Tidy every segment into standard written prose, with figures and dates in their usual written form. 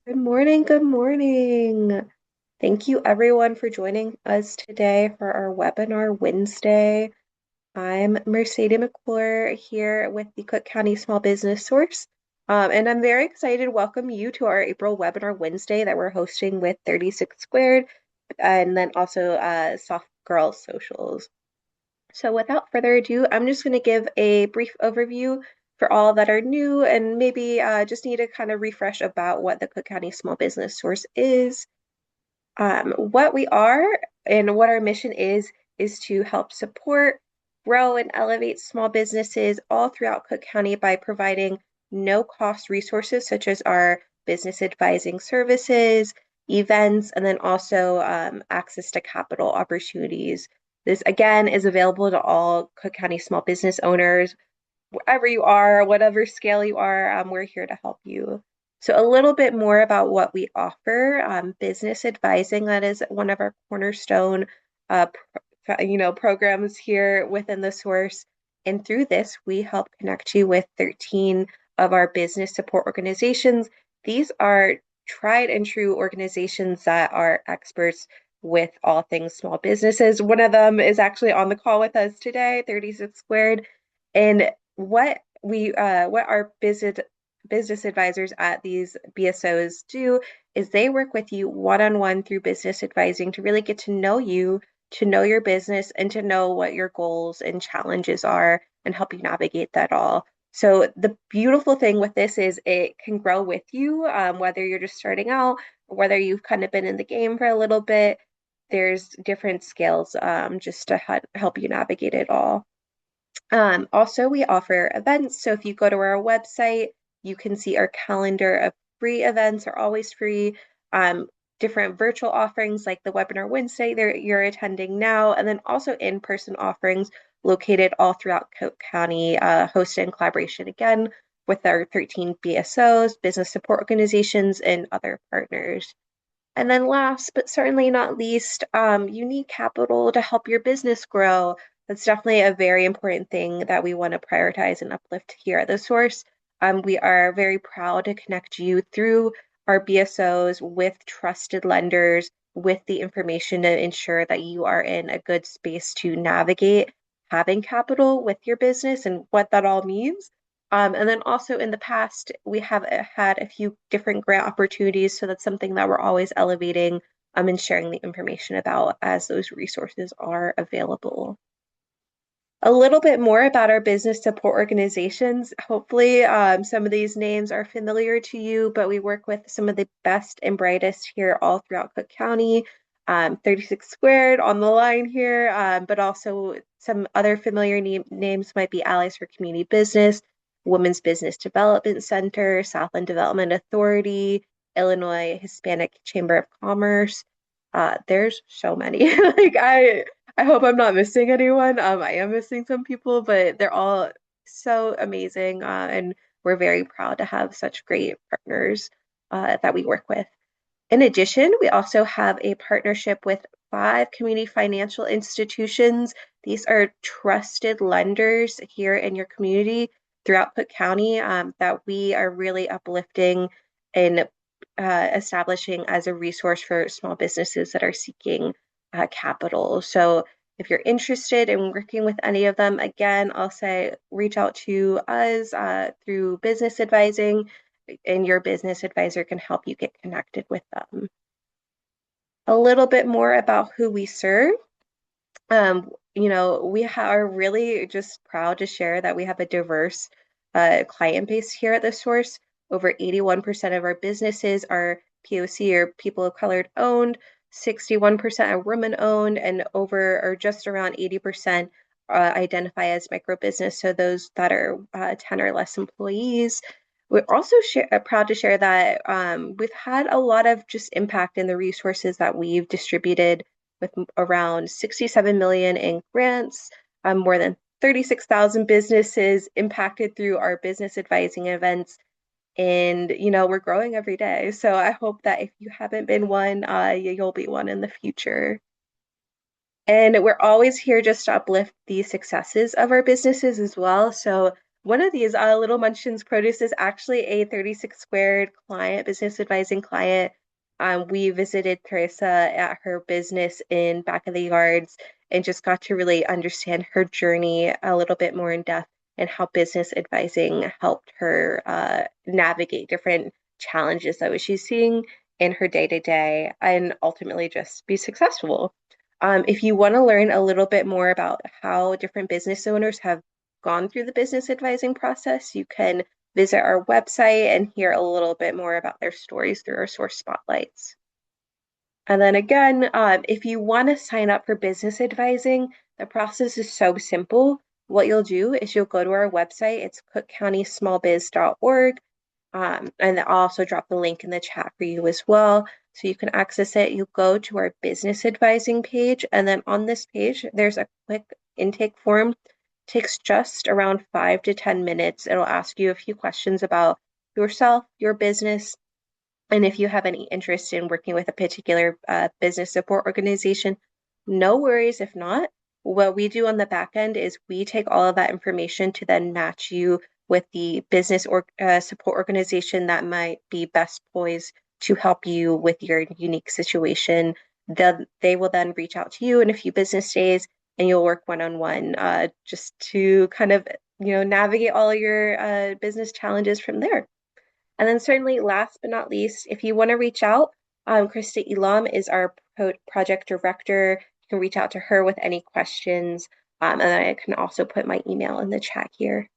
Good morning. Good morning. Thank you everyone for joining us today for our webinar Wednesday. I'm Mercedes McClure here with the Cook County Small Business Source. And I'm very excited to welcome you to our April webinar Wednesday that we're hosting with 36 Squared and then also Soft Girl Socials. So without further ado, I'm just going to give a brief overview for all that are new and maybe just need to kind of refresh about what the Cook County Small Business Source is. What we are and what our mission is to help support, grow, and elevate small businesses all throughout Cook County by providing no-cost resources such as our business advising services, events, and then also access to capital opportunities. This again is available to all Cook County small business owners, wherever you are, whatever scale you are, we're here to help you. So a little bit more about what we offer. Business advising, that is one of our cornerstone programs here within the source. And through this, we help connect you with 13 of our business support organizations. These are tried and true organizations that are experts with all things small businesses. One of them is actually on the call with us today, 36 Squared. And what our business advisors at these BSOs do is they work with you one-on-one through business advising to really get to know you, to know your business, and to know what your goals and challenges are and help you navigate that all. So the beautiful thing with this is it can grow with you, whether you're just starting out or whether you've kind of been in the game for a little bit. There's different scales just to help you navigate it all. Also, we offer events. So if you go to our website, you can see our calendar of free events are always free. Um, Different virtual offerings like the webinar Wednesday that you're attending now, and then also in-person offerings located all throughout Cook County, hosted in collaboration again with our 13 BSOs, business support organizations, and other partners. And then last but certainly not least, you need capital to help your business grow. That's definitely a very important thing that we want to prioritize and uplift here at the source. We are very proud to connect you through our BSOs with trusted lenders with the information to ensure that you are in a good space to navigate having capital with your business and what that all means. And then also in the past, we have had a few different grant opportunities. So that's something that we're always elevating and sharing the information about as those resources are available. A little bit more about our business support organizations. Hopefully, some of these names are familiar to you, but we work with some of the best and brightest here all throughout Cook County. 36 Squared on the line here, but also some other familiar names might be Allies for Community Business, Women's Business Development Center, Southland Development Authority, Illinois Hispanic Chamber of Commerce. There's so many. I hope I'm not missing anyone. I am missing some people, but they're all so amazing, and we're very proud to have such great partners that we work with. In addition, we also have a partnership with 5 community financial institutions. These are trusted lenders here in your community throughout Cook County that we are really uplifting and establishing as a resource for small businesses that are seeking capital. So if you're interested in working with any of them, again, I'll say reach out to us through business advising, and your business advisor can help you get connected with them. A little bit more about who we serve. We are really just proud to share that we have a diverse client base here at the source. Over 81% of our businesses are POC or people of color owned, 61% are women owned, and over or just around 80% identify as micro business. So those that are 10 or less employees. We're also proud to share that we've had a lot of just impact in the resources that we've distributed with around 67 million in grants, more than 36,000 businesses impacted through our business advising events. And, we're growing every day. So I hope that if you haven't been one, you'll be one in the future. And we're always here just to uplift the successes of our businesses as well. So One of these, Little Munchkins Produce, is actually a 36 Squared client, business advising client. We visited Teresa at her business in Back of the Yards and just got to really understand her journey a little bit more in depth and how business advising helped her navigate different challenges that she's seeing in her day to day and ultimately just be successful. If you want to learn a little bit more about how different business owners have gone through the business advising process, you can visit our website and hear a little bit more about their stories through our source spotlights. And then again, if you want to sign up for business advising, the process is so simple. What you'll do is you'll go to our website, it's cookcountysmallbiz.org. And I'll also drop the link in the chat for you as well. So you can access it. You go to our business advising page, and then on this page, there's a quick intake form. It takes just around 5 to 10 minutes. It'll ask you a few questions about yourself, your business, and if you have any interest in working with a particular business support organization, no worries if not. What we do on the back end is we take all of that information to then match you with the business or support organization that might be best poised to help you with your unique situation. They will then reach out to you in a few business days and you'll work one-on-one just to kind of, navigate all of your business challenges from there. And then certainly last but not least, if you want to reach out, Krista Elam is our project director. You can reach out to her with any questions. And I can also put my email in the chat here.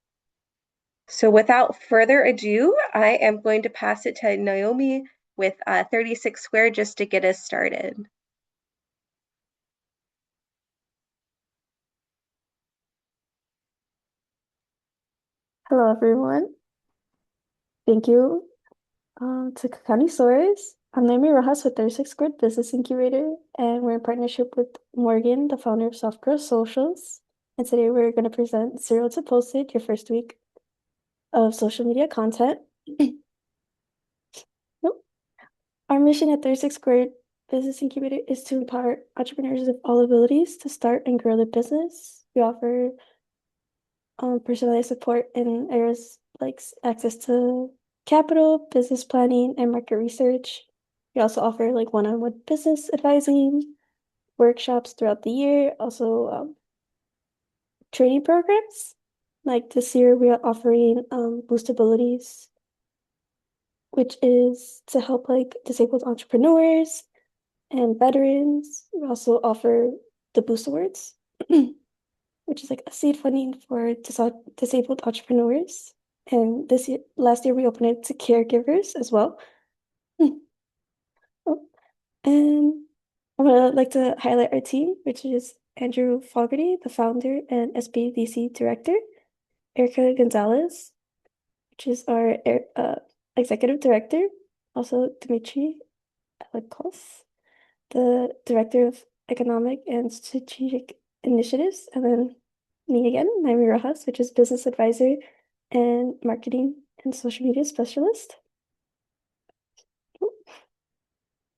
So without further ado, I am going to pass it to Naomi with 36 Squared just to get us started. Hello, everyone. Thank you to Kakani Soares. I'm Naomi Rojas with 36 Squared Business Incubator, and we're in partnership with Morgan, the founder of Soft Girl Socials. And today we're going to present Zero to Posted, your first week of social media content. Nope. Our mission at 36 Squared Business Incubator is to empower entrepreneurs of all abilities to start and grow their business. We offer personalized support in areas like access to capital, business planning, and market research. We also offer like one-on-one business advising, workshops throughout the year, also training programs. Like this year, we are offering Boost Abilities, which is to help like disabled entrepreneurs and veterans. We also offer the Boost Awards, which is like a seed funding for disabled entrepreneurs. And last year, we opened it to caregivers as well. Oh, and I would like to highlight our team, which is Andrew Fogarty, the founder and SBDC director, Erica Gonzalez, which is our executive director, also Dmitry Alekos, the director of economic and strategic initiatives, and then me again, Naomi Rojas, which is business advisor and marketing and social media specialist.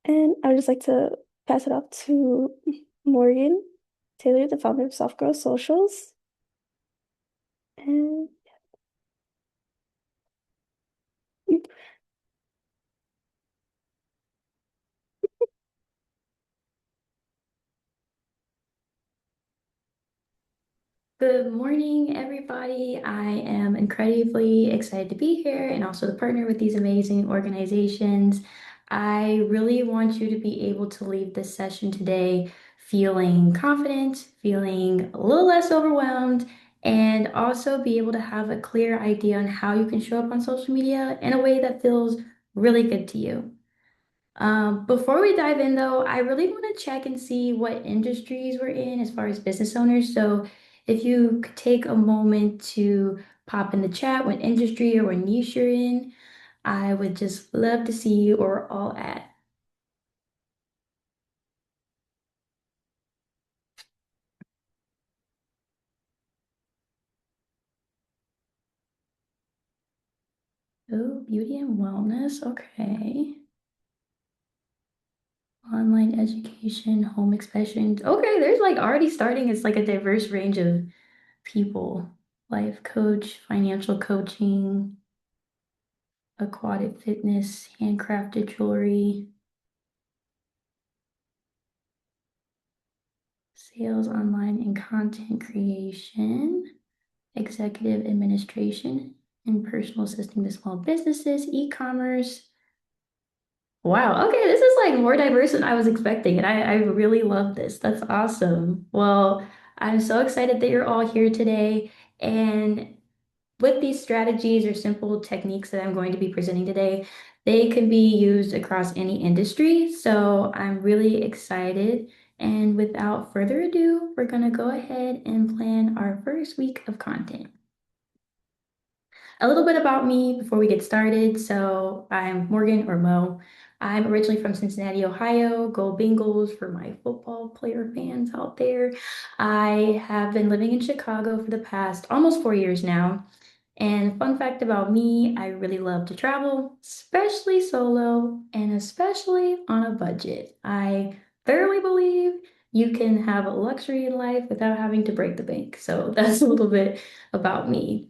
And I would just like to pass it off to Morgan Taylor, the founder of Soft Girl Socials. And Good morning, everybody. I am incredibly excited to be here and also to partner with these amazing organizations. I really want you to be able to leave this session today feeling confident, feeling a little less overwhelmed, and also be able to have a clear idea on how you can show up on social media in a way that feels really good to you. Before we dive in, though, I really want to check and see what industries we're in as far as business owners. So, if you could take a moment to pop in the chat what industry or what niche you're in, I would just love to see where we're all at. Oh, beauty and wellness. Okay. Online education, home expressions. Okay, there's like already starting. It's like a diverse range of people. life coach, financial coaching, aquatic fitness, handcrafted jewelry, sales, online and content creation, executive administration, and personal assisting to small businesses, e-commerce. Wow, okay, this is like more diverse than I was expecting, and I really love this. That's awesome. Well, I'm so excited that you're all here today. And with these strategies or simple techniques that I'm going to be presenting today, they can be used across any industry. So I'm really excited. And without further ado, we're going to go ahead and plan our first week of content. A little bit about me before we get started. So I'm Morgan or Mo. I'm originally from Cincinnati, Ohio. Go Bengals for my football player fans out there. I have been living in Chicago for the past almost 4 years now. And fun fact about me, I really love to travel, especially solo and especially on a budget. I thoroughly believe you can have a luxury in life without having to break the bank. So that's a little bit about me.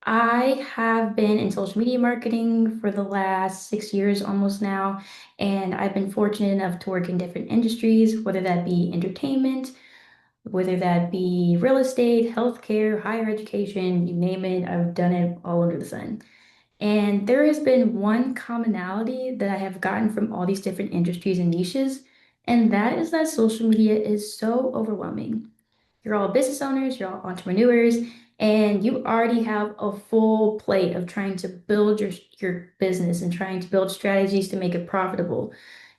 I have been in social media marketing for the last 6 years almost now, and I've been fortunate enough to work in different industries, whether that be entertainment, whether that be real estate, healthcare, higher education, you name it, I've done it all under the sun. And there has been one commonality that I have gotten from all these different industries and niches, and that is that social media is so overwhelming. You're all business owners, you're all entrepreneurs, and you already have a full plate of trying to build your business and trying to build strategies to make it profitable.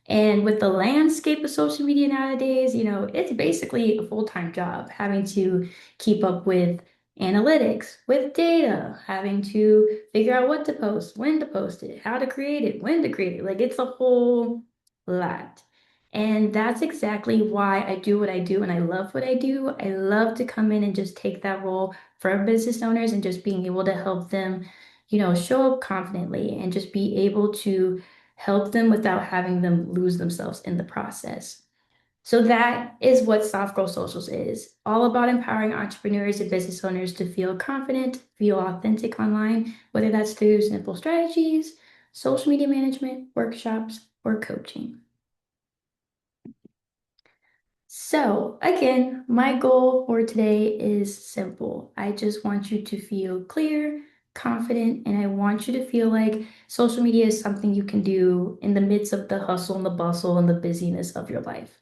And with the landscape of social media nowadays, it's basically a full-time job, having to keep up with analytics, with data, having to figure out what to post, when to post it, how to create it, when to create it. Like it's a whole lot. And that's exactly why I do what I do and I love what I do. I love to come in and just take that role for business owners and just being able to help them, show up confidently and just be able to help them without having them lose themselves in the process. So that is what Soft Girl Socials is, all about empowering entrepreneurs and business owners to feel confident, feel authentic online, whether that's through simple strategies, social media management, workshops, or coaching. So, again, my goal for today is simple. I just want you to feel clear, confident, and I want you to feel like social media is something you can do in the midst of the hustle and the bustle and the busyness of your life.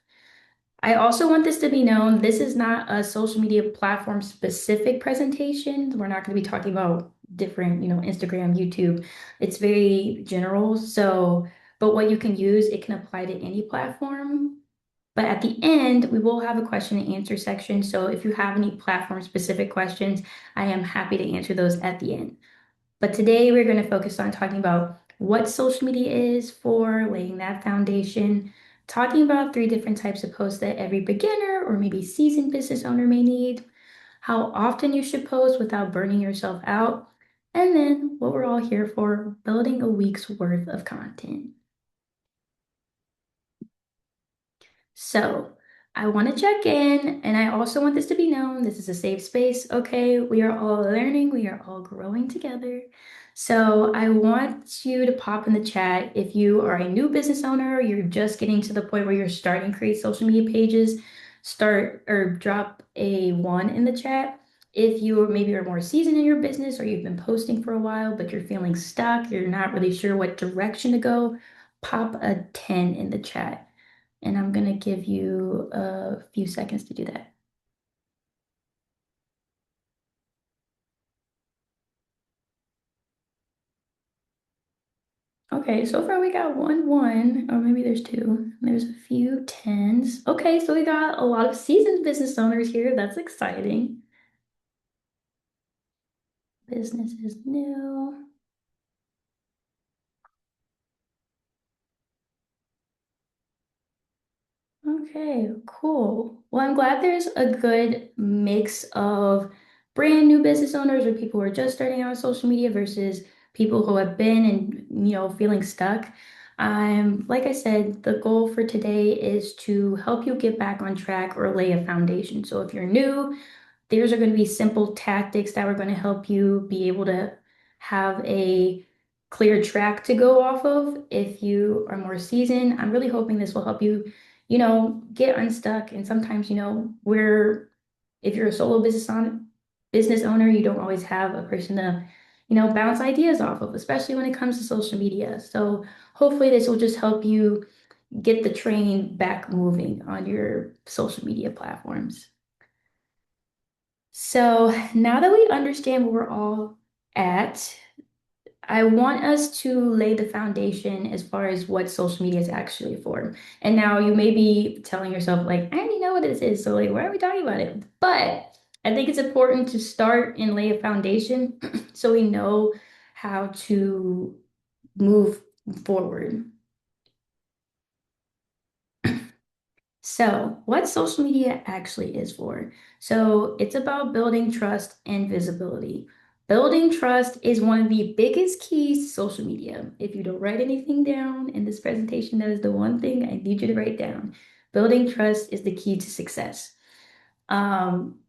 I also want this to be known, this is not a social media platform specific presentation. We're not going to be talking about different, Instagram, YouTube. It's very general. So, but what you can use, it can apply to any platform. But at the end, we will have a question and answer section. So if you have any platform specific questions, I am happy to answer those at the end. But today we're going to focus on talking about what social media is for, laying that foundation, talking about 3 different types of posts that every beginner or maybe seasoned business owner may need, how often you should post without burning yourself out, and then what we're all here for, building a week's worth of content. So I want to check in, and I also want this to be known. This is a safe space, okay? We are all learning, we are all growing together. So I want you to pop in the chat if you are a new business owner, or you're just getting to the point where you're starting to create social media pages, start or drop a 1 in the chat. If you maybe are more seasoned in your business or you've been posting for a while, but you're feeling stuck, you're not really sure what direction to go, pop a 10 in the chat. And I'm gonna give you a few seconds to do that. Okay, so far we got 1 1, or maybe there's 2. There's a few 10s. Okay, so we got a lot of seasoned business owners here. That's exciting. Business is new. Okay, cool. Well, I'm glad there's a good mix of brand new business owners or people who are just starting out on social media versus people who have been and, feeling stuck. Like I said, the goal for today is to help you get back on track or lay a foundation. So if you're new, these are going to be simple tactics that are going to help you be able to have a clear track to go off of if you are more seasoned. I'm really hoping this will help you, get unstuck. And sometimes, if you're a solo business owner, you don't always have a person to, bounce ideas off of, especially when it comes to social media. So hopefully this will just help you get the train back moving on your social media platforms. So now that we understand where we're all at, I want us to lay the foundation as far as what social media is actually for. And now you may be telling yourself, like, I already know what this is, so like, why are we talking about it? But I think it's important to start and lay a foundation so we know how to move forward. So, what social media actually is for? So, it's about building trust and visibility. Building trust is one of the biggest keys to social media. If you don't write anything down in this presentation, that is the one thing I need you to write down. Building trust is the key to success. Um,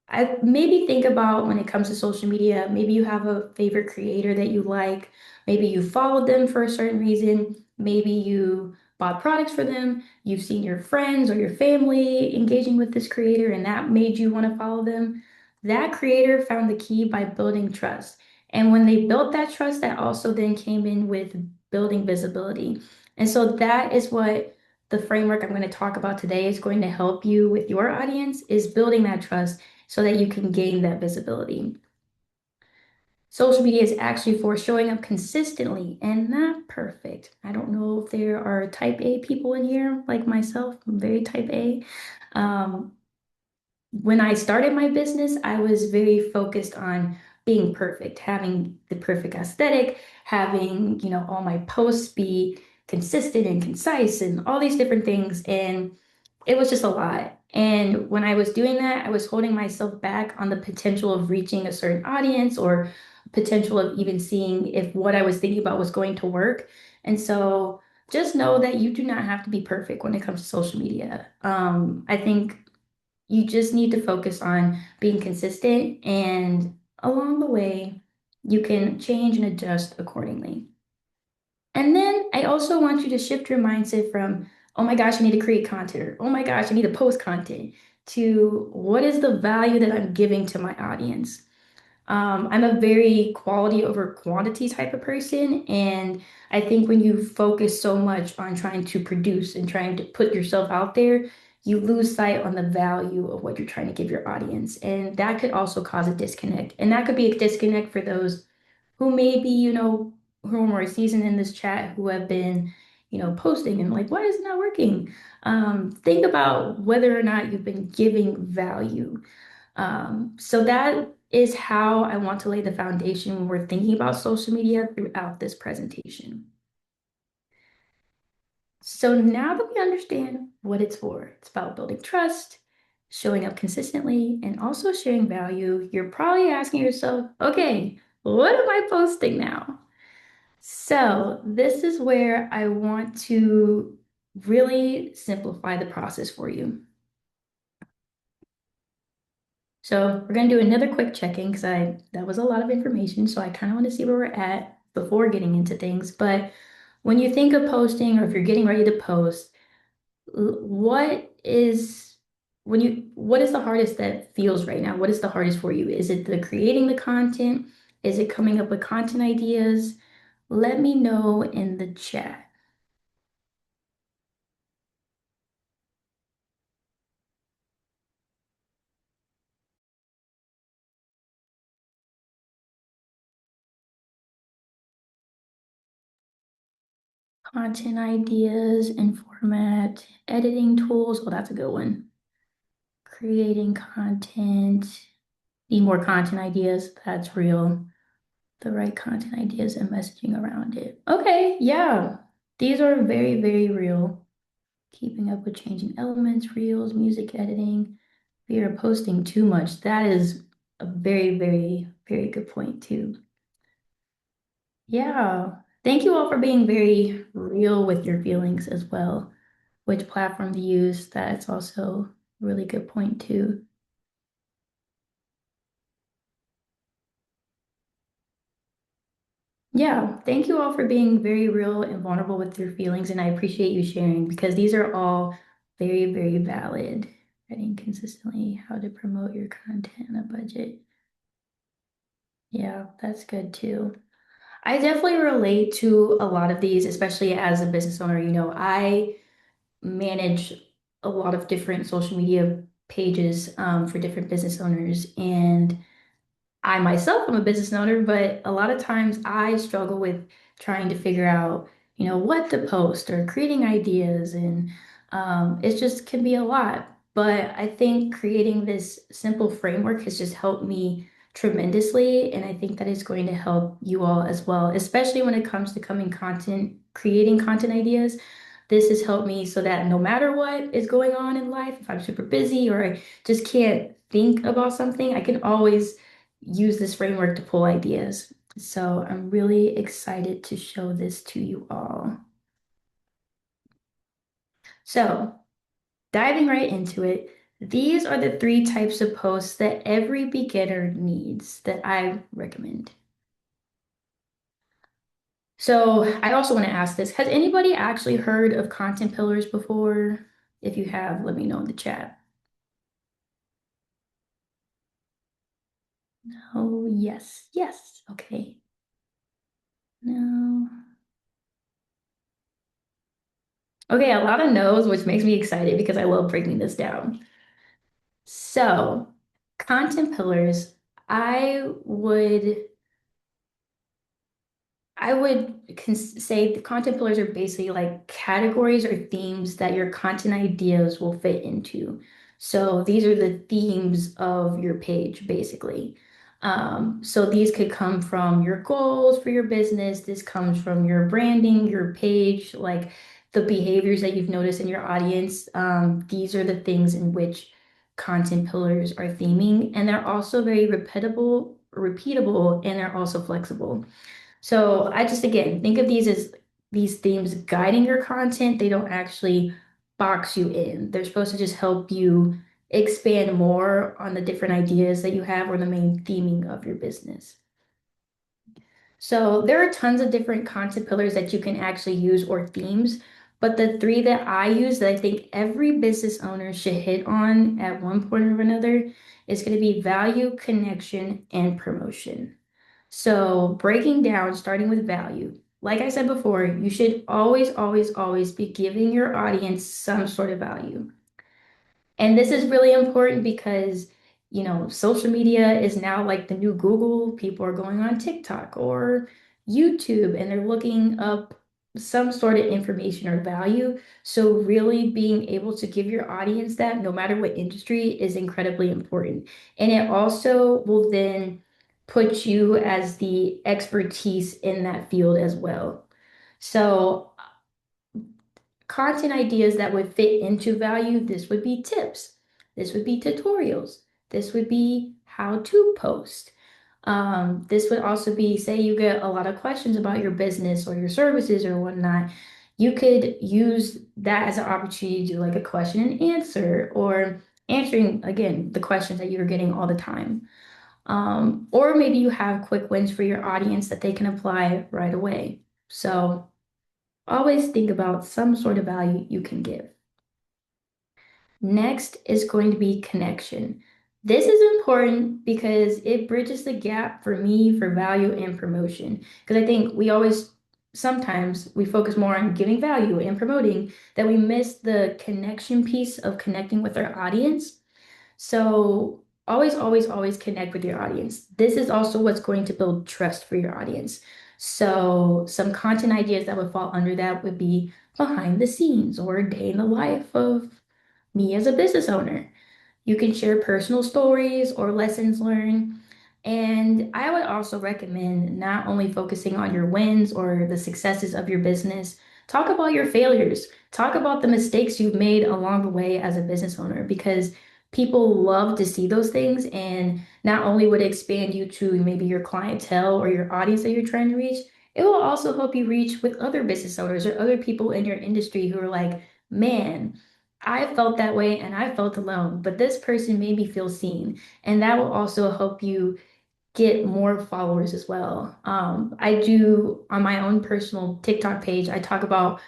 I maybe think about when it comes to social media, maybe you have a favorite creator that you like, maybe you followed them for a certain reason, maybe you bought products for them, you've seen your friends or your family engaging with this creator, and that made you want to follow them. That creator found the key by building trust. And when they built that trust, that also then came in with building visibility. And so that is what the framework I'm going to talk about today is going to help you with your audience is building that trust so that you can gain that visibility. Social media is actually for showing up consistently and not perfect. I don't know if there are type A people in here like myself. I'm very type A. Um, when I started my business, I was very focused on being perfect, having the perfect aesthetic, having, all my posts be consistent and concise and all these different things. And it was just a lot. And when I was doing that, I was holding myself back on the potential of reaching a certain audience or potential of even seeing if what I was thinking about was going to work. And so just know that you do not have to be perfect when it comes to social media. I think you just need to focus on being consistent, and along the way, you can change and adjust accordingly. And then I also want you to shift your mindset from, oh my gosh, I need to create content, or oh my gosh, I need to post content, to what is the value that I'm giving to my audience? I'm a very quality over quantity type of person. And I think when you focus so much on trying to produce and trying to put yourself out there, you lose sight on the value of what you're trying to give your audience. And that could also cause a disconnect. And that could be a disconnect for those who may be, who are more seasoned in this chat, who have been, posting and like, why is it not working? Think about whether or not you've been giving value. So that is how I want to lay the foundation when we're thinking about social media throughout this presentation. So now that we understand what it's for, it's about building trust, showing up consistently, and also sharing value, you're probably asking yourself, okay, what am I posting now? So this is where I want to really simplify the process for you. So we're gonna do another quick check-in because that was a lot of information. So I kind of want to see where we're at before getting into things. But when you think of posting or if you're getting ready to post, what is the hardest that feels right now? What is the hardest for you? Is it the creating the content? Is it coming up with content ideas? Let me know in the chat. Content ideas and format, editing tools. Oh, that's a good one. Creating content, need more content ideas. That's real. The right content ideas and messaging around it. Okay, yeah. These are very, very real. Keeping up with changing elements, reels, music editing. We are posting too much. That is a very, very, very good point too. Yeah. Thank you all for being very real with your feelings as well. Which platform to use, that's also a really good point too. Yeah, thank you all for being very real and vulnerable with your feelings, and I appreciate you sharing because these are all very, very valid. Writing consistently, how to promote your content on a budget. Yeah, that's good too. I definitely relate to a lot of these, especially as a business owner. I manage a lot of different social media pages for different business owners, and I myself am a business owner, but a lot of times I struggle with trying to figure out, what to post or creating ideas, and it just can be a lot. But I think creating this simple framework has just helped me tremendously, and I think that is going to help you all as well, especially when it comes to creating content ideas. This has helped me so that no matter what is going on in life, if I'm super busy or I just can't think about something, I can always use this framework to pull ideas. So I'm really excited to show this to you all. So diving right into it, these are the three types of posts that every beginner needs that I recommend. So I also want to ask this, has anybody actually heard of content pillars before? If you have, let me know in the chat. Oh, yes, yes, okay. No. Okay, a lot of no's, which makes me excited because I love breaking this down. So, content pillars, I would say the content pillars are basically like categories or themes that your content ideas will fit into. So these are the themes of your page, basically. So these could come from your goals for your business. This comes from your branding, your page, like the behaviors that you've noticed in your audience. These are the things in which content pillars are theming, and they're also very repeatable, and they're also flexible. So I just, again, think of these as these themes guiding your content. They don't actually box you in. They're supposed to just help you expand more on the different ideas that you have or the main theming of your business. So there are tons of different content pillars that you can actually use or themes, but the three that I use that I think every business owner should hit on at one point or another is going to be value, connection, and promotion. So breaking down, starting with value. Like I said before, you should always, always, always be giving your audience some sort of value. And this is really important because, social media is now like the new Google. People are going on TikTok or YouTube and they're looking up some sort of information or value. So, really being able to give your audience that, no matter what industry, is incredibly important. And it also will then put you as the expertise in that field as well. So, content ideas that would fit into value, this would be tips, this would be tutorials, this would be how to post. This would also be, say you get a lot of questions about your business or your services or whatnot, you could use that as an opportunity to do like a question and answer or answering again the questions that you're getting all the time. Or maybe you have quick wins for your audience that they can apply right away. So always think about some sort of value you can give. Next is going to be connection. This is important because it bridges the gap for me for value and promotion. Because I think sometimes we focus more on giving value and promoting that we miss the connection piece of connecting with our audience. So always, always, always connect with your audience. This is also what's going to build trust for your audience. So some content ideas that would fall under that would be behind the scenes or a day in the life of me as a business owner. You can share personal stories or lessons learned. And I would also recommend not only focusing on your wins or the successes of your business, talk about your failures, talk about the mistakes you've made along the way as a business owner, because people love to see those things. And not only would it expand you to maybe your clientele or your audience that you're trying to reach, it will also help you reach with other business owners or other people in your industry who are like, man, I felt that way and I felt alone, but this person made me feel seen. And that will also help you get more followers as well. I do on my own personal TikTok page, I talk about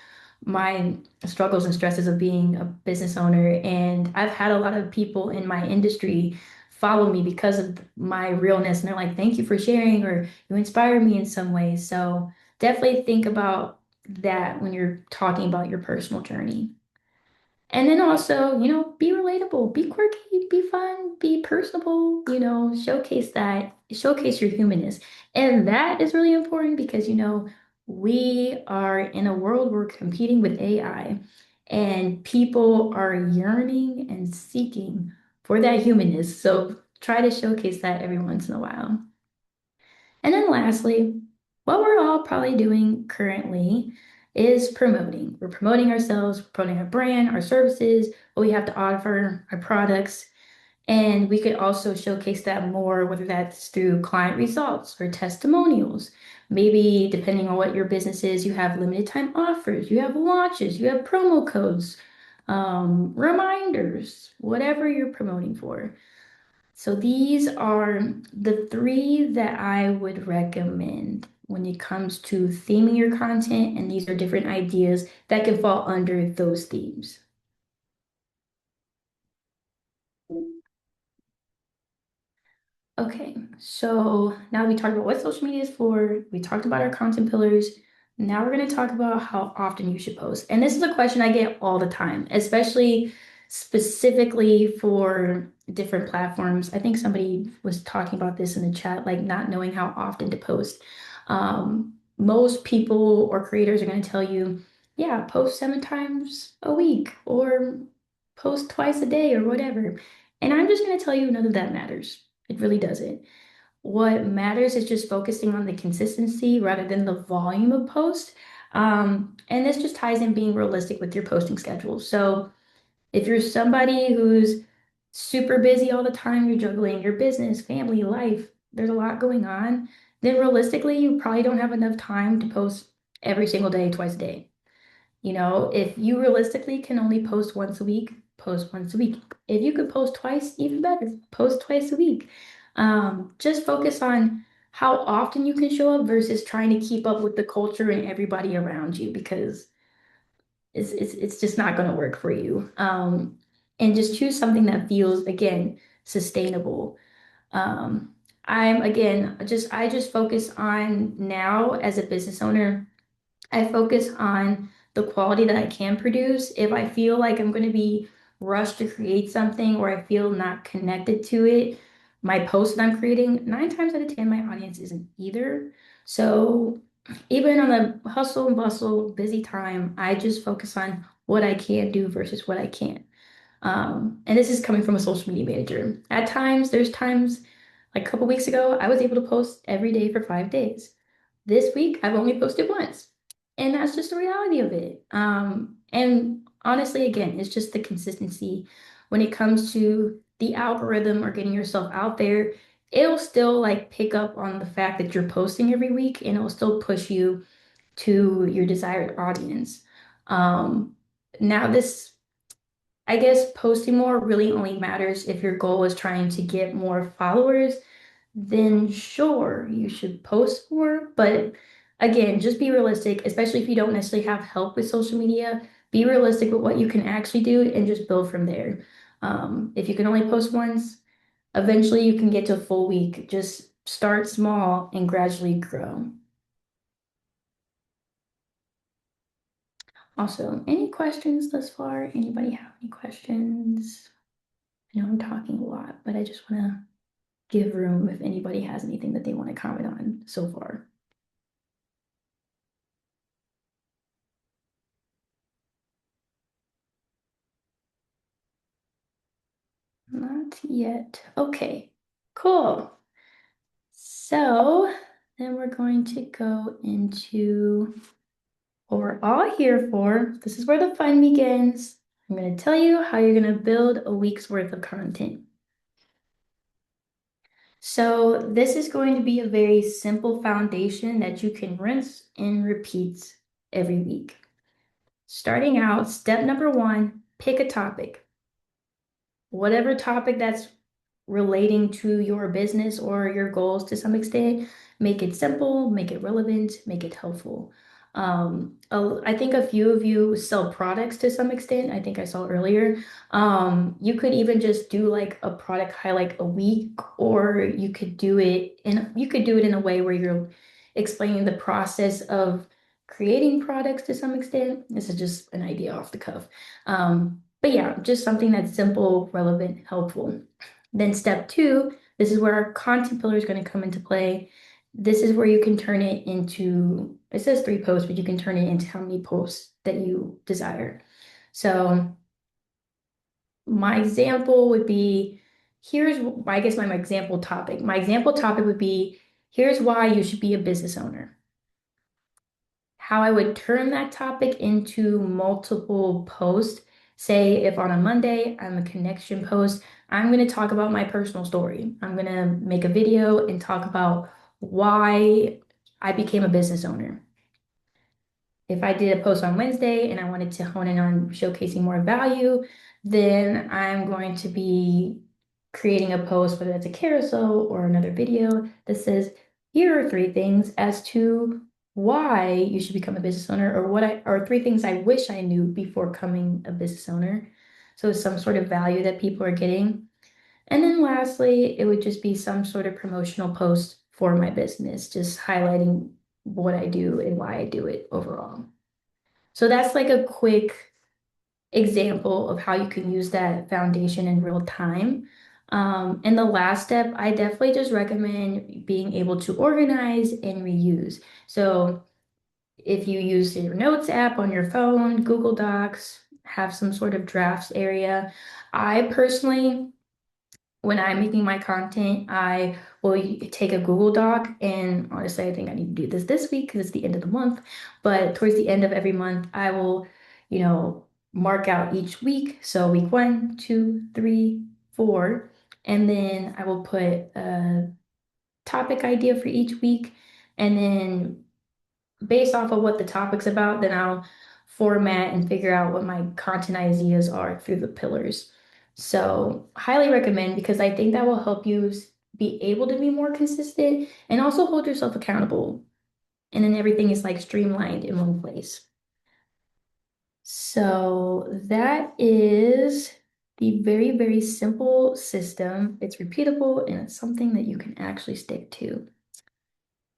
my struggles and stresses of being a business owner. And I've had a lot of people in my industry follow me because of my realness. And they're like, thank you for sharing, or you inspire me in some ways. So definitely think about that when you're talking about your personal journey. And then also, be relatable, be quirky, be fun, be personable, showcase your humanness. And that is really important because, we are in a world where we're competing with AI, and people are yearning and seeking for that humanness. So try to showcase that every once in a while. And then lastly, what we're all probably doing currently is promoting. We're promoting ourselves, promoting our brand, our services, what we have to offer, our products. And we could also showcase that more, whether that's through client results or testimonials. Maybe depending on what your business is, you have limited time offers, you have launches, you have promo codes, reminders, whatever you're promoting for. So these are the three that I would recommend when it comes to theming your content, and these are different ideas that can fall under those themes. Okay, so now we talked about what social media is for, we talked about our content pillars. Now we're going to talk about how often you should post. And this is a question I get all the time, especially specifically for different platforms. I think somebody was talking about this in the chat, like not knowing how often to post. Most people or creators are going to tell you, yeah, post 7 times a week or post twice a day or whatever. And I'm just going to tell you none of that matters. It really doesn't. What matters is just focusing on the consistency rather than the volume of posts. And this just ties in being realistic with your posting schedule. So if you're somebody who's super busy all the time, you're juggling your business, family, life, there's a lot going on, then realistically, you probably don't have enough time to post every single day, twice a day. If you realistically can only post once a week, post once a week. If you could post twice, even better, post twice a week. Just focus on how often you can show up versus trying to keep up with the culture and everybody around you, because it's just not going to work for you. And just choose something that feels, again, sustainable. Um, I just focus on now as a business owner. I focus on the quality that I can produce. If I feel like I'm going to be rushed to create something, or I feel not connected to it, my post that I'm creating, 9 times out of 10, my audience isn't either. So even on the hustle and bustle, busy time, I just focus on what I can do versus what I can't. And this is coming from a social media manager. At times, there's times, like a couple weeks ago, I was able to post every day for 5 days. This week, I've only posted once. And that's just the reality of it. And honestly, again, it's just the consistency when it comes to the algorithm or getting yourself out there. It'll still like pick up on the fact that you're posting every week, and it'll still push you to your desired audience. Um, Now this, I guess posting more really only matters if your goal is trying to get more followers, then sure, you should post more. But again, just be realistic, especially if you don't necessarily have help with social media. Be realistic with what you can actually do and just build from there. If you can only post once, eventually you can get to a full week. Just start small and gradually grow. Also, any questions thus far? Anybody have any questions? I know I'm talking a lot, but I just want to give room if anybody has anything that they want to comment on so far. Not yet. Okay, cool. So then we're going to go into what we're all here for. This is where the fun begins. I'm going to tell you how you're going to build a week's worth of content. So this is going to be a very simple foundation that you can rinse and repeat every week. Starting out, step number one, pick a topic. Whatever topic that's relating to your business or your goals to some extent. Make it simple, make it relevant, make it helpful. I think a few of you sell products to some extent. I think I saw earlier. You could even just do like a product highlight a week, or you could do it in a way where you're explaining the process of creating products to some extent. This is just an idea off the cuff. But yeah, just something that's simple, relevant, helpful. Then step two, this is where our content pillar is going to come into play. This is where you can turn it into, it says 3 posts, but you can turn it into how many posts that you desire. So my example would be, I guess my example topic. My example topic would be, here's why you should be a business owner. How I would turn that topic into multiple posts. Say if on a Monday I'm a connection post, I'm going to talk about my personal story. I'm going to make a video and talk about why I became a business owner. If I did a post on Wednesday and I wanted to hone in on showcasing more value, then I'm going to be creating a post, whether that's a carousel or another video that says, here are 3 things as to why you should become a business owner, or 3 things I wish I knew before becoming a business owner. So some sort of value that people are getting. And then lastly, it would just be some sort of promotional post for my business, just highlighting what I do and why I do it overall. So that's like a quick example of how you can use that foundation in real time. And the last step, I definitely just recommend being able to organize and reuse. So if you use your notes app on your phone, Google Docs, have some sort of drafts area. I personally, when I'm making my content, I will take a Google Doc, and honestly, I think I need to do this week because it's the end of the month. But towards the end of every month, I will, mark out each week. So week 1, 2, 3, 4, and then I will put a topic idea for each week, and then based off of what the topic's about, then I'll format and figure out what my content ideas are through the pillars. So, highly recommend because I think that will help you be able to be more consistent and also hold yourself accountable. And then everything is like streamlined in one place. So, that is the very, very simple system. It's repeatable and it's something that you can actually stick to.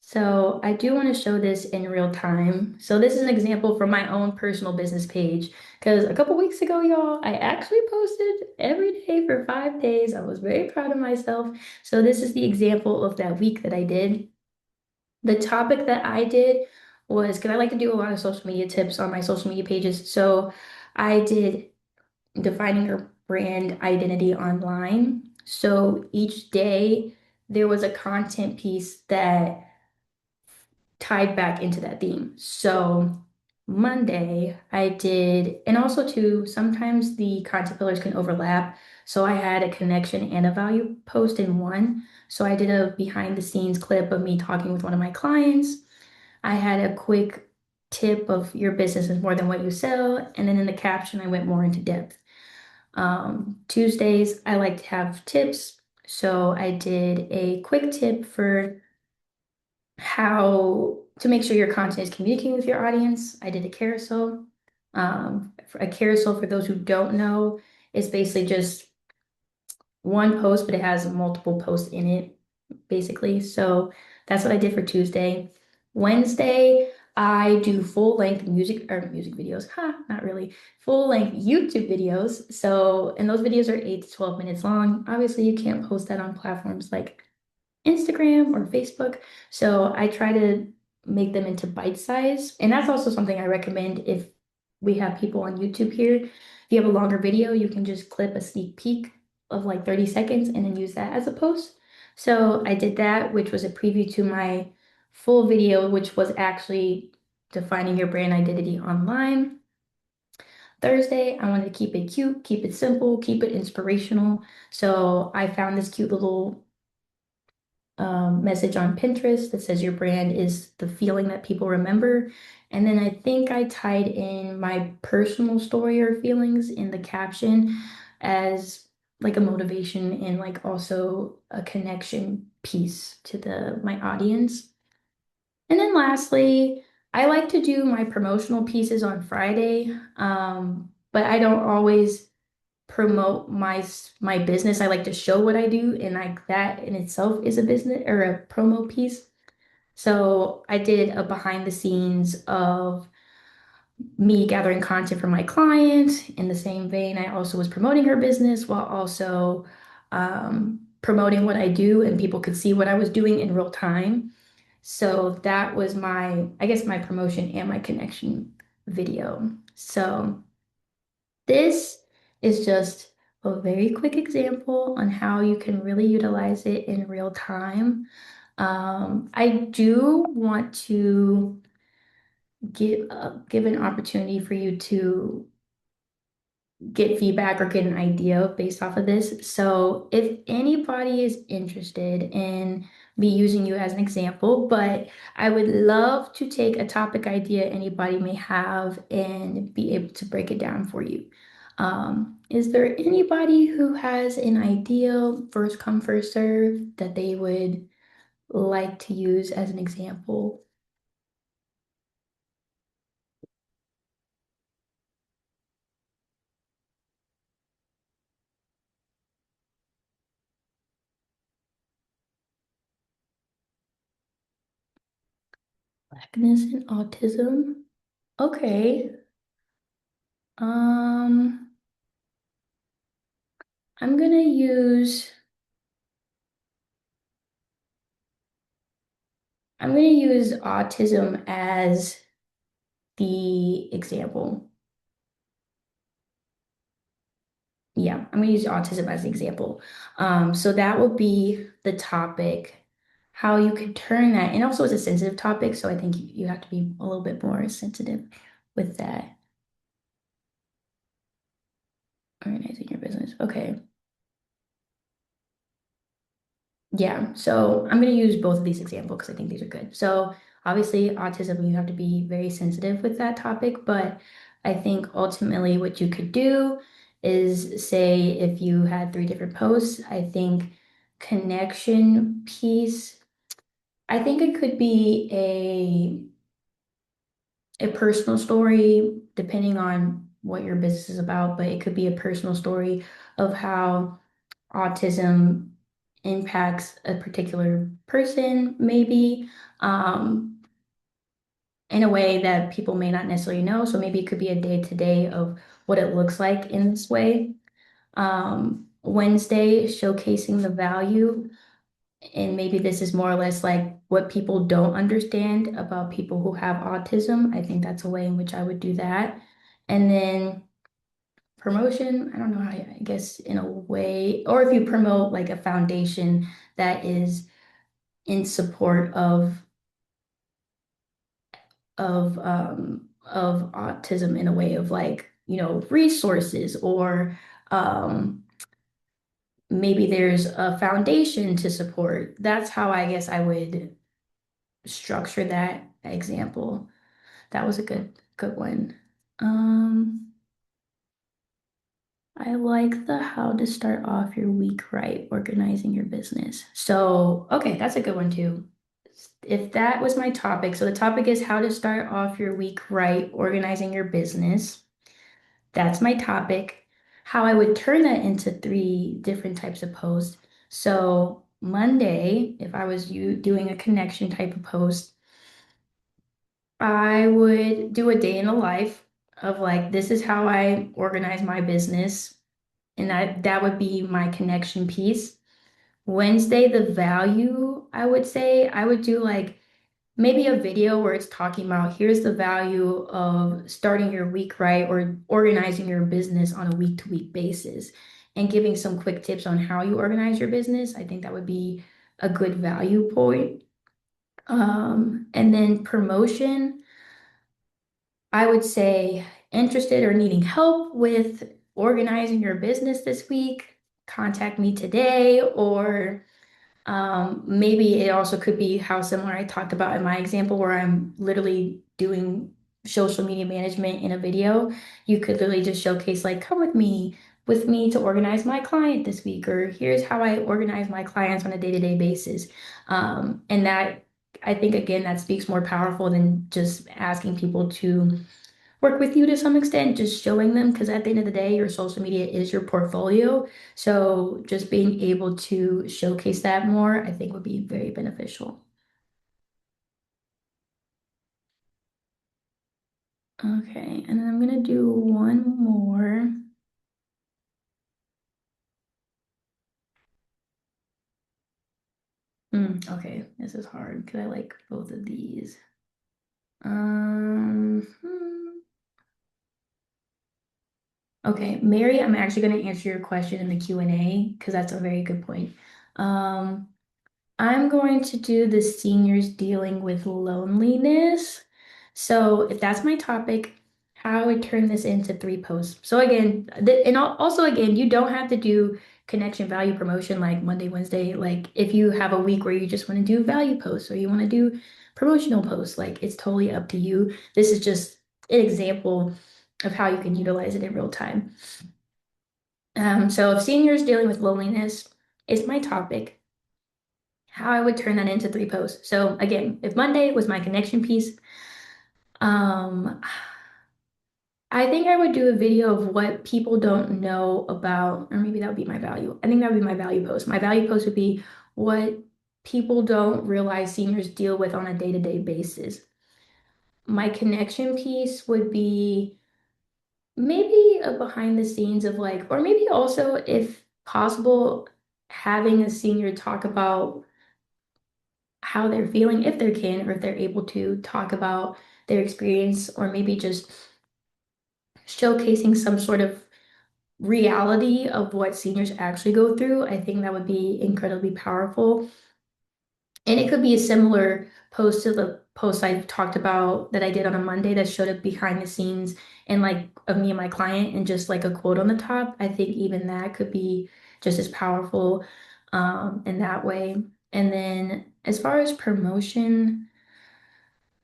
So I do want to show this in real time. So this is an example from my own personal business page because a couple weeks ago, y'all, I actually posted every day for 5 days. I was very proud of myself. So this is the example of that week that I did. The topic that I did was because I like to do a lot of social media tips on my social media pages. So I did defining your brand identity online. So each day there was a content piece that tied back into that theme. So Monday I did, and also too, sometimes the content pillars can overlap. So I had a connection and a value post in one. So I did a behind the scenes clip of me talking with one of my clients. I had a quick tip of your business is more than what you sell. And then in the caption, I went more into depth. Tuesdays, I like to have tips. So I did a quick tip for how to make sure your content is communicating with your audience. I did a carousel. For a carousel, for those who don't know, is basically just one post, but it has multiple posts in it, basically. So that's what I did for Tuesday. Wednesday, I do full length music videos. Not really. Full length YouTube videos. So, and those videos are 8 to 12 minutes long. Obviously, you can't post that on platforms like Instagram or Facebook. So I try to make them into bite size. And that's also something I recommend if we have people on YouTube here. If you have a longer video, you can just clip a sneak peek of like 30 seconds and then use that as a post. So I did that, which was a preview to my full video, which was actually defining your brand identity online. Thursday, I wanted to keep it cute, keep it simple, keep it inspirational. So I found this cute little message on Pinterest that says your brand is the feeling that people remember. And then I think I tied in my personal story or feelings in the caption as like a motivation and like also a connection piece to the my audience. And then lastly, I like to do my promotional pieces on Friday, but I don't always promote my business. I like to show what I do, and like that in itself is a business or a promo piece. So I did a behind the scenes of me gathering content for my client. In the same vein, I also was promoting her business while also promoting what I do, and people could see what I was doing in real time. So that was my, I guess, my promotion and my connection video. So this is just a very quick example on how you can really utilize it in real time. I do want to give an opportunity for you to get feedback or get an idea based off of this. So if anybody is interested in me using you as an example, but I would love to take a topic idea anybody may have and be able to break it down for you. Is there anybody who has an idea, first come, first serve, that they would like to use as an example? Blackness and autism. Okay. Um, I'm gonna use I'm gonna use autism as the example. Yeah, I'm gonna use autism as the example. So that will be the topic, how you could turn that, and also it's a sensitive topic, so I think you have to be a little bit more sensitive with that. Organizing your business. Okay. Yeah, so I'm going to use both of these examples because I think these are good. So obviously, autism, you have to be very sensitive with that topic, but I think ultimately what you could do is say if you had three different posts, I think connection piece, I think it could be a personal story depending on what your business is about, but it could be a personal story of how autism impacts a particular person, maybe in a way that people may not necessarily know. So maybe it could be a day to day of what it looks like in this way. Wednesday, showcasing the value. And maybe this is more or less like what people don't understand about people who have autism. I think that's a way in which I would do that. And then promotion, I don't know how, I guess in a way, or if you promote like a foundation that is in support of autism in a way of like, resources or maybe there's a foundation to support. That's how I guess I would structure that example. That was a good one. Um, I like the how to start off your week right, organizing your business. So, okay, that's a good one too. If that was my topic, so the topic is how to start off your week right, organizing your business. That's my topic. How I would turn that into three different types of posts. So, Monday, if I was you doing a connection type of post, I would do a day in the life of like, this is how I organize my business. And that would be my connection piece. Wednesday, the value, I would say, I would do like maybe a video where it's talking about here's the value of starting your week right or organizing your business on a week to week basis and giving some quick tips on how you organize your business. I think that would be a good value point. And then promotion. I would say interested or needing help with organizing your business this week, contact me today. Or maybe it also could be how similar I talked about in my example, where I'm literally doing social media management in a video. You could literally just showcase, like, come with me, with me to organize my client this week, or here's how I organize my clients on a day-to-day basis. And that, I think, again, that speaks more powerful than just asking people to work with you to some extent, just showing them, because at the end of the day, your social media is your portfolio. So just being able to showcase that more, I think would be very beneficial. Okay, and then I'm gonna do one more. Okay, this is hard because I like both of these. Hmm. Okay, Mary, I'm actually going to answer your question in the Q&A because that's a very good point. Um, I'm going to do the seniors dealing with loneliness. So if that's my topic, how I would turn this into 3 posts. So again, also again, you don't have to do connection value promotion like Monday, Wednesday. Like if you have a week where you just want to do value posts or you want to do promotional posts, like it's totally up to you. This is just an example of how you can utilize it in real time. So if seniors dealing with loneliness is my topic, how I would turn that into 3 posts. So again, if Monday was my connection piece, um, I think I would do a video of what people don't know about, or maybe that would be my value. I think that would be my value post. My value post would be what people don't realize seniors deal with on a day-to-day basis. My connection piece would be maybe a behind the scenes of like, or maybe also if possible, having a senior talk about how they're feeling, if they can, or if they're able to talk about their experience, or maybe just showcasing some sort of reality of what seniors actually go through. I think that would be incredibly powerful. And it could be a similar post to the post I talked about that I did on a Monday that showed up behind the scenes and like of me and my client and just like a quote on the top. I think even that could be just as powerful in that way. And then as far as promotion,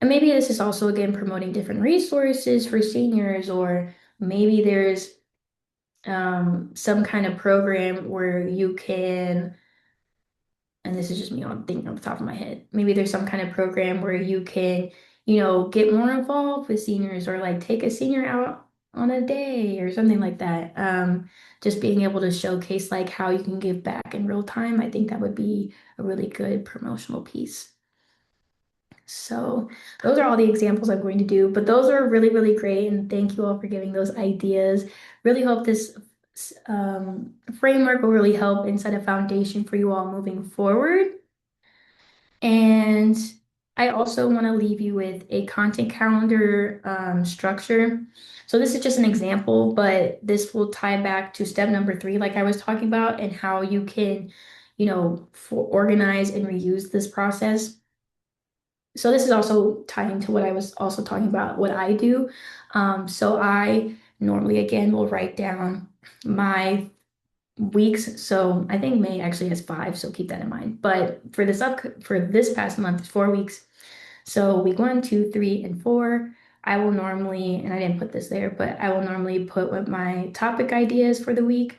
and maybe this is also again promoting different resources for seniors, or maybe there's some kind of program where you can, and this is just me on thinking off the top of my head, maybe there's some kind of program where you can, get more involved with seniors or like take a senior out on a day or something like that. Just being able to showcase like how you can give back in real time, I think that would be a really good promotional piece. So those are all the examples I'm going to do, but those are really, really great. And thank you all for giving those ideas. Really hope this framework will really help and set a foundation for you all moving forward. And I also want to leave you with a content calendar structure. So this is just an example, but this will tie back to step number 3, like I was talking about, and how you can, organize and reuse this process. So this is also tying to what I was also talking about, what I do. So I normally, again, will write down my weeks. So I think May actually has 5, so keep that in mind. But for this past month, it's 4 weeks. So week 1, 2, 3, and 4, I will normally, and I didn't put this there, but I will normally put what my topic ideas for the week,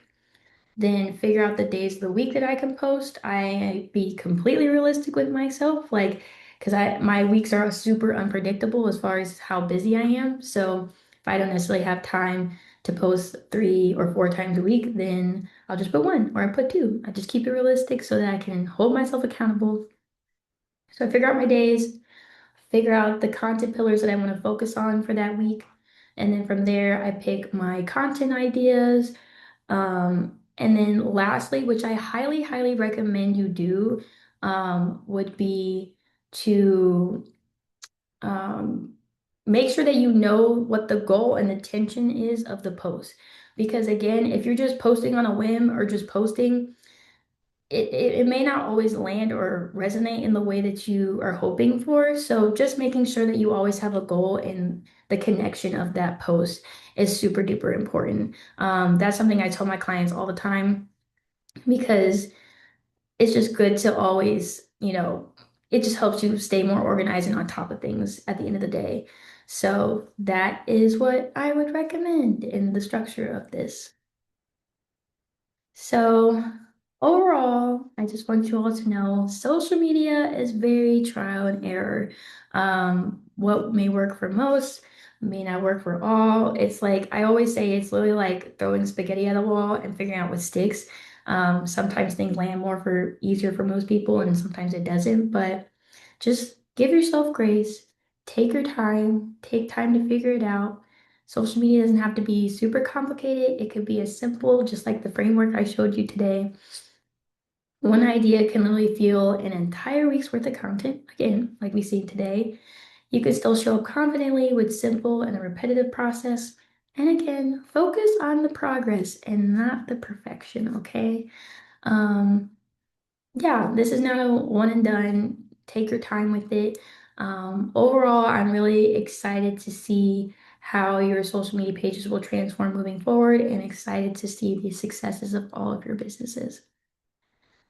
then figure out the days of the week that I can post. I be completely realistic with myself, like, because my weeks are super unpredictable as far as how busy I am. So if I don't necessarily have time to post 3 or 4 times a week, then I'll just put 1 or I put 2. I just keep it realistic so that I can hold myself accountable. So I figure out my days, figure out the content pillars that I want to focus on for that week. And then from there, I pick my content ideas, and then lastly, which I highly, highly recommend you do, would be to um, make sure that you know what the goal and intention is of the post. Because again, if you're just posting on a whim or just posting, it may not always land or resonate in the way that you are hoping for. So just making sure that you always have a goal and the connection of that post is super duper important. That's something I tell my clients all the time because it's just good to always, it just helps you stay more organized and on top of things at the end of the day. So that is what I would recommend in the structure of this. So, overall, I just want you all to know social media is very trial and error. What may work for most may not work for all. It's like I always say, it's literally like throwing spaghetti at a wall and figuring out what sticks. Sometimes things land more for easier for most people, and sometimes it doesn't. But just give yourself grace, take time to figure it out. Social media doesn't have to be super complicated. It could be as simple, just like the framework I showed you today. One idea can literally fuel an entire week's worth of content, again, like we see today. You can still show up confidently with simple and a repetitive process. And again, focus on the progress and not the perfection, okay? Um, yeah, this is not a one and done. Take your time with it. Overall, I'm really excited to see how your social media pages will transform moving forward and excited to see the successes of all of your businesses.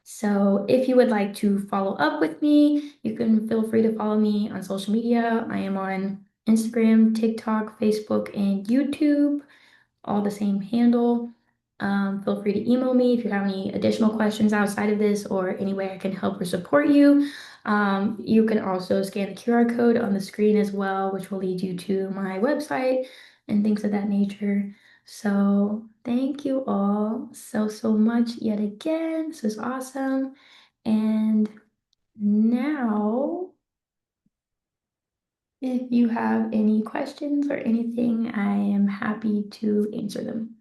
So if you would like to follow up with me, you can feel free to follow me on social media. I am on Instagram, TikTok, Facebook, and YouTube, all the same handle. Feel free to email me if you have any additional questions outside of this or any way I can help or support you. You can also scan the QR code on the screen as well, which will lead you to my website and things of that nature. So thank you all so much yet again. This is awesome. And now, if you have any questions or anything, I am happy to answer them.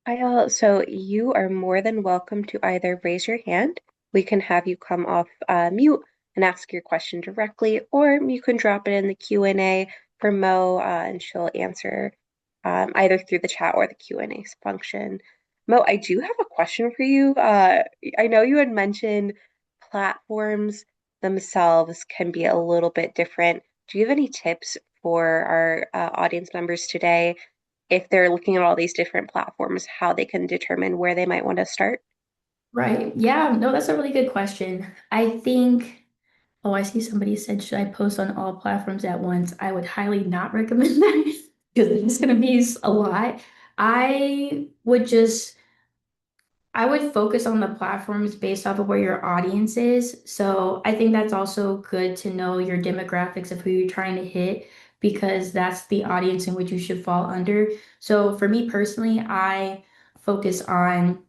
Kyle, so you are more than welcome to either raise your hand, we can have you come off mute and ask your question directly, or you can drop it in the Q&A for Mo, and she'll answer either through the chat or the Q&A function. Mo, I do have a question for you. I know you had mentioned platforms themselves can be a little bit different. Do you have any tips for our audience members today if they're looking at all these different platforms, how they can determine where they might want to start? Right. Yeah, no, that's a really good question. I think, oh, I see somebody said, should I post on all platforms at once? I would highly not recommend that because it's going to be a lot. I would just I would focus on the platforms based off of where your audience is. So I think that's also good to know your demographics of who you're trying to hit because that's the audience in which you should fall under. So for me personally, I focus on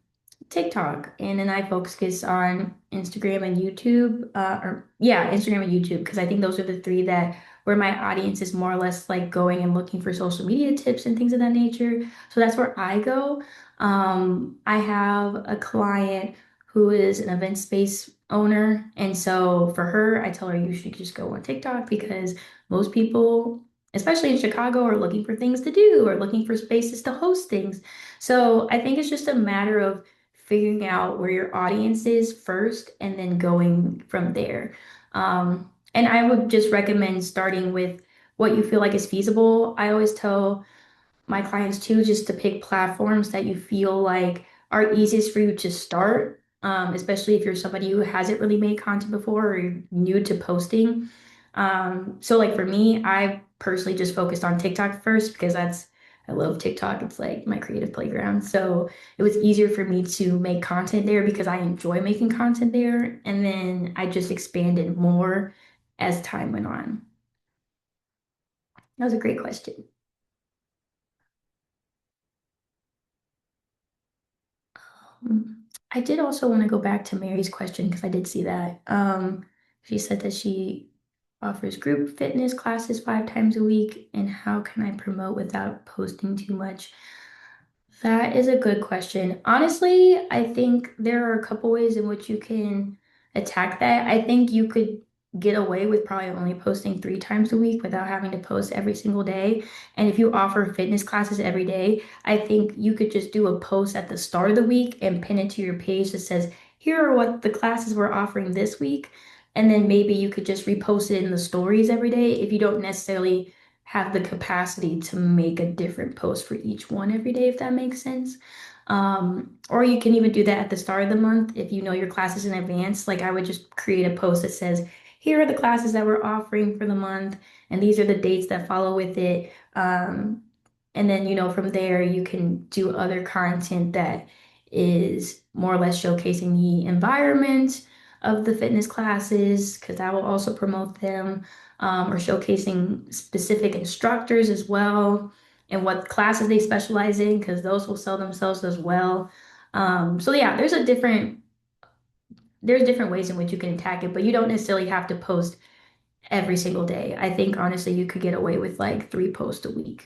TikTok, and then I focus on Instagram and YouTube, or yeah, Instagram and YouTube, because I think those are the three that where my audience is more or less like going and looking for social media tips and things of that nature. So that's where I go. I have a client who is an event space owner, and so for her, I tell her you should just go on TikTok because most people, especially in Chicago, are looking for things to do or looking for spaces to host things. So I think it's just a matter of figuring out where your audience is first and then going from there. And I would just recommend starting with what you feel like is feasible. I always tell my clients too, just to pick platforms that you feel like are easiest for you to start, especially if you're somebody who hasn't really made content before or you're new to posting. So like for me, I personally just focused on TikTok first because I love TikTok. It's like my creative playground. So it was easier for me to make content there because I enjoy making content there. And then I just expanded more as time went on. That was a great question. I did also want to go back to Mary's question because I did see that. She said that she offers group fitness classes 5 times a week, and how can I promote without posting too much? That is a good question. Honestly, I think there are a couple ways in which you can attack that. I think you could get away with probably only posting 3 times a week without having to post every single day. And if you offer fitness classes every day, I think you could just do a post at the start of the week and pin it to your page that says, here are what the classes we're offering this week. And then maybe you could just repost it in the stories every day if you don't necessarily have the capacity to make a different post for each one every day, if that makes sense. Or you can even do that at the start of the month if you know your classes in advance. Like I would just create a post that says, here are the classes that we're offering for the month, and these are the dates that follow with it. And then, from there, you can do other content that is more or less showcasing the environment of the fitness classes, because I will also promote them, or showcasing specific instructors as well and what classes they specialize in, because those will sell themselves as well. So yeah, there's different ways in which you can attack it, but you don't necessarily have to post every single day. I think honestly, you could get away with like 3 posts a week.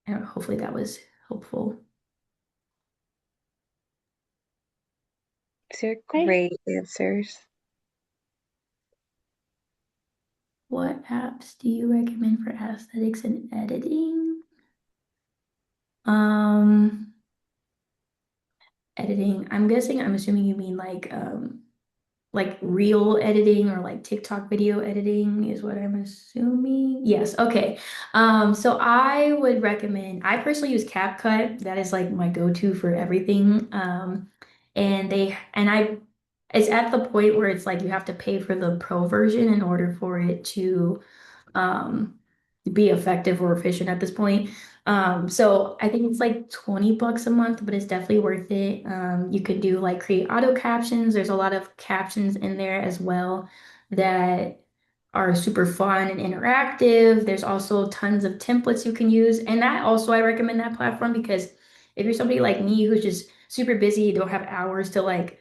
And hopefully that was helpful. These are Right. great answers. What apps do you recommend for aesthetics and editing? Um, Editing. I'm assuming you mean like reel editing or like TikTok video editing is what I'm assuming. Yes, okay. So I would recommend, I personally use CapCut. That is like my go-to for everything. And it's at the point where it's like you have to pay for the pro version in order for it to um, be effective or efficient at this point. So I think it's like 20 bucks a month, but it's definitely worth it. You could do like create auto captions. There's a lot of captions in there as well that are super fun and interactive. There's also tons of templates you can use. And that also, I recommend that platform because if you're somebody like me who's just super busy, don't have hours to like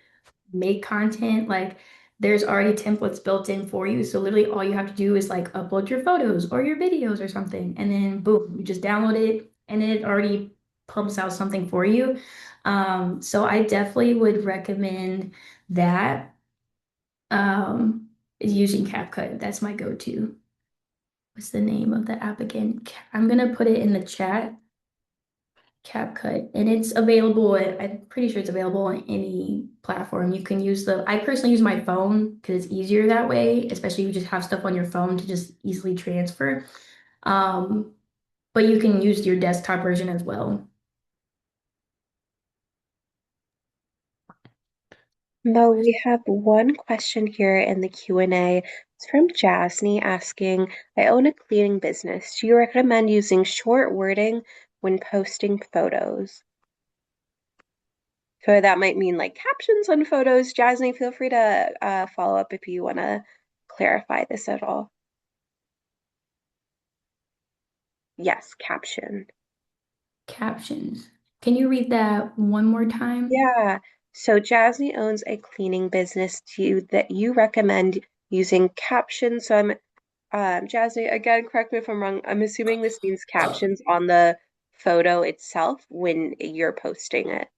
make content, like there's already templates built in for you. So literally all you have to do is like upload your photos or your videos or something, and then boom, you just download it and it already pumps out something for you. So I definitely would recommend that. Is using CapCut. That's my go-to. What's the name of the app again? I'm gonna put it in the chat. CapCut, and it's available. I'm pretty sure it's available on any platform. You can use I personally use my phone because it's easier that way, especially if you just have stuff on your phone to just easily transfer. Um, but you can use your desktop version as well. Mo, we have one question here in the Q&A. It's from Jasny asking, I own a cleaning business. Do you recommend using short wording when posting photos? So that might mean like captions on photos. Jasny, feel free to follow up if you want to clarify this at all. Yes, caption. Captions. Can you read that one more time? Yeah. So Jasny owns a cleaning business that you recommend using captions. So I'm Jasny, again, correct me if I'm wrong. I'm assuming this means captions on the photo itself when you're posting it.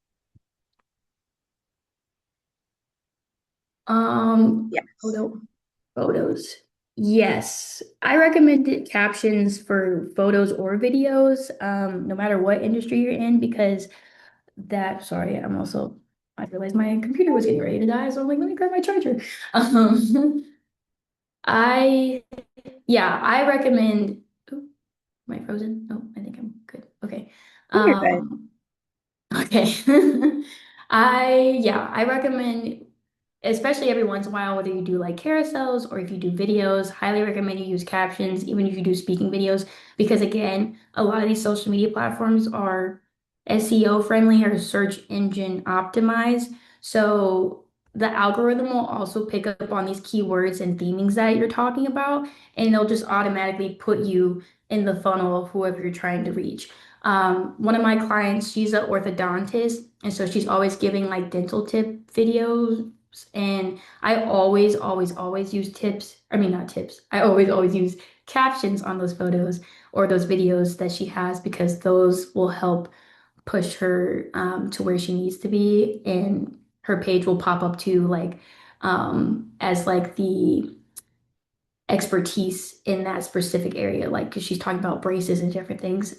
Yes. Photo. Photos. Yes, I recommend captions for photos or videos, no matter what industry you're in, because sorry, I realized my computer was getting ready to die, so I'm like, let me grab my charger. Um, I, yeah, I recommend, oh, am I frozen? Oh, I think I'm good. Okay. Oh, you're good. Um, Okay. Yeah, I recommend, especially every once in a while, whether you do like carousels or if you do videos, highly recommend you use captions, even if you do speaking videos, because again, a lot of these social media platforms are SEO friendly or search engine optimized. So the algorithm will also pick up on these keywords and themings that you're talking about, and it'll just automatically put you in the funnel of whoever you're trying to reach. One of my clients, she's an orthodontist, and so she's always giving like dental tip videos. And I always, always, always use tips. I mean, not tips. I always, always use captions on those photos or those videos that she has because those will help push her to where she needs to be. And her page will pop up to like as like the expertise in that specific area, like because she's talking about braces and different things.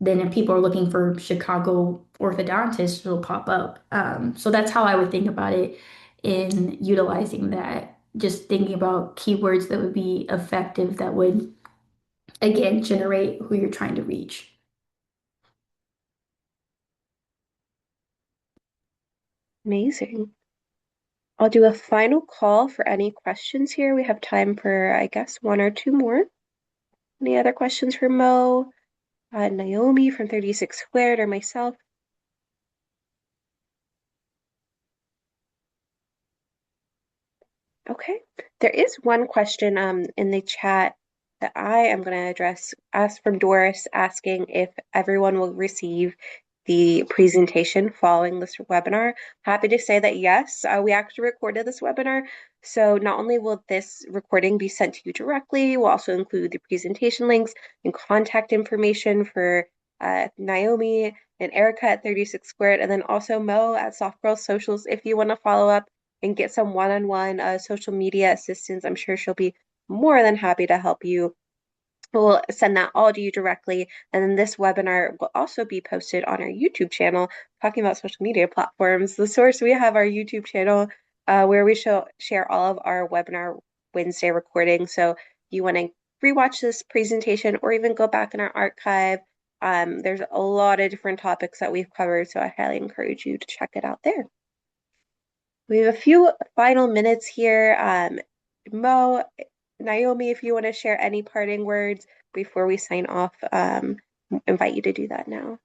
Then if people are looking for Chicago orthodontists, it'll pop up. So that's how I would think about it in utilizing that. Just thinking about keywords that would be effective, that would again generate who you're trying to reach. Amazing. I'll do a final call for any questions here. We have time for, I guess, one or two more. Any other questions for Mo? Naomi from 36 Squared or myself. Okay. There is one question in the chat that I am going to address, asked from Doris, asking if everyone will receive the presentation following this webinar. Happy to say that yes, we actually recorded this webinar. So not only will this recording be sent to you directly, we'll also include the presentation links and contact information for Naomi and Erica at 36 Squared, and then also Mo at Soft Girl Socials if you want to follow up and get some one-on-one social media assistance. I'm sure she'll be more than happy to help you. We'll send that all to you directly. And then this webinar will also be posted on our YouTube channel, talking about social media platforms. The source, we have our YouTube channel where we share all of our webinar Wednesday recordings. So if you want to rewatch this presentation or even go back in our archive, there's a lot of different topics that we've covered. So I highly encourage you to check it out there. We have a few final minutes here. Mo, Naomi, if you want to share any parting words before we sign off, invite you to do that now.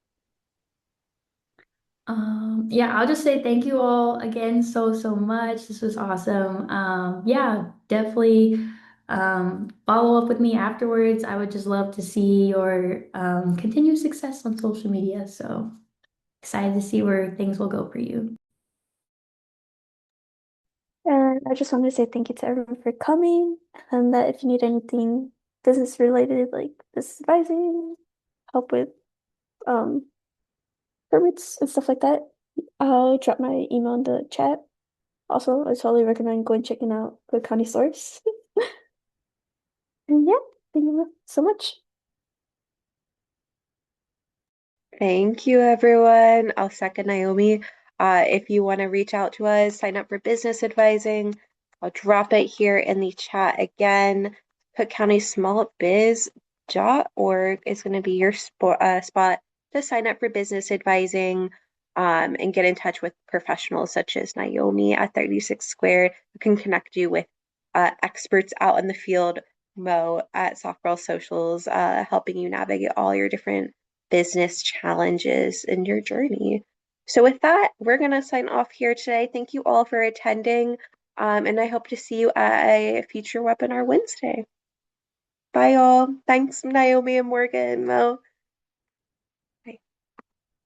Yeah, I'll just say thank you all again so much. This was awesome. Yeah, definitely follow up with me afterwards. I would just love to see your continued success on social media. So excited to see where things will go for you. And I just wanted to say thank you to everyone for coming, and that if you need anything business related, like business advising, help with um permits and stuff like that, I'll drop my email in the chat. Also, I totally recommend going checking out the County Source. And yeah, thank you so much. Thank you, everyone. I'll second Naomi. If you want to reach out to us, sign up for business advising. I'll drop it here in the chat again. Cook County Small Biz.org is going to be your spot to sign up for business advising and get in touch with professionals such as Naomi at 36 Squared, who can connect you with experts out in the field, Mo at Soft Girl Socials, helping you navigate all your different business challenges in your journey. So with that, we're going to sign off here today. Thank you all for attending, and I hope to see you at a future webinar Wednesday. Bye, all. Thanks, Naomi and Morgan, Mo.